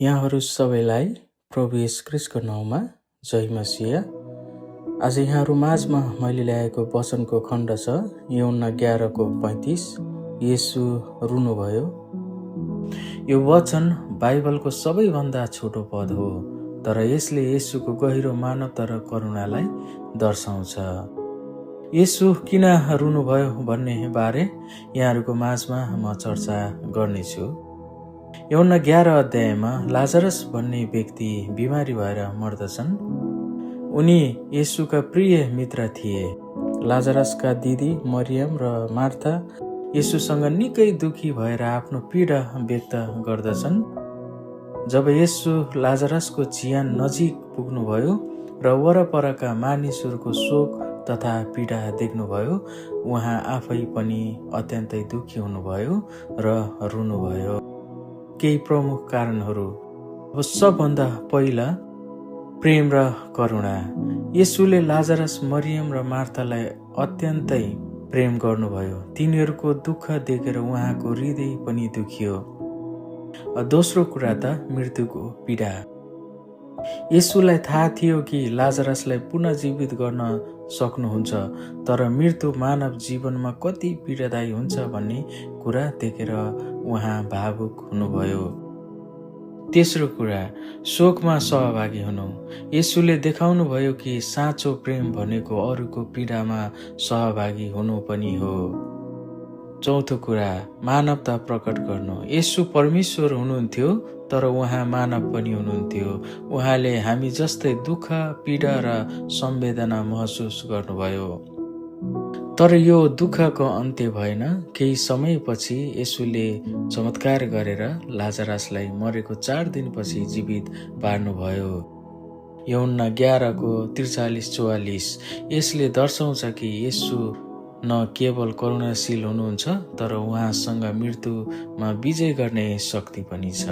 यहाँहरू सबैलाई प्रभु येशू ख्रीष्टको नाउँमा जय मसीह। आज यहाँहरू माझमा मैले ल्याएको वचनको खण्ड छ यूहन्ना 11:35। येशू रुनुभयो। यो वचन बाइबलको सबैभन्दा छोटो पद हो, तर यसले येशूको गहिरो मानवता र करुणालाई दर्शाउँछ। येशू किन रुनुभयो भन्ने बारे यहाँहरूको माझमा म चर्चा गर्नेछु। यूहन्ना 11 अध्यायमा लाजरस भन्ने व्यक्ति बिमारी भएर मर्दछन्। उनी येशूका प्रिय मित्र थिए। लाजरसका दिदी मरियम र मार्था येशूसँग निकै दुखी भएर आफ्नो पीडा व्यक्त गर्दछन्। जब येशू लाजरसको चिहान नजिक पुग्नुभयो र वरपरका मानिसहरूको शोक तथा पीडा देख्नुभयो, उहाँ आफै पनि अत्यन्तै दुखी हुनुभयो र रुनुभयो। केही प्रमुख कारणहरू। सबभन्दा पहिला प्रेम र करुणा। येशूले लाजरस, मरियम र मार्थालाई अत्यन्तै प्रेम गर्नुभयो। तिनीहरूको दुःख देखेर उहाँको हृदय पनि दुखियो। दोस्रो कुरा त मृत्युको पीडा। येशूलाई थाहा थियो कि लाजरसलाई पुनः जीवित गर्न सक्नुहुन्छ, तर मृत्यु मानव जीवनमा कति पीडादायी हुन्छ भन्ने कुरा देखेर उहाँ भावुक हुनुभयो। तेस्रो कुरा, शोकमा सहभागी हुनु। येशूले देखाउनुभयो कि साँचो प्रेम भनेको अरूको पीडामा सहभागी हुनु पनि हो। चौथो कुरा, मानवता प्रकट गर्नु। येशू परमेश्वर हुनुहुन्थ्यो, तर उहाँ मानव पनि हुनुहुन्थ्यो। उहाँले हामी जस्तै दुःख, पीडा र संवेदना महसुस गर्नुभयो। तर यो दुःखको अन्त्य भएन। केही समयपछि येशूले चमत्कार गरेर लाजरसलाई मरेको 4 दिनपछि जीवित पार्नुभयो। यूहन्ना 11:43-44। यसले दर्शाउँछ कि येशू न केवल करुणाशील हुनुहुन्छ, तर उहाँसँग मृत्युमा विजय गर्ने शक्ति पनि छ।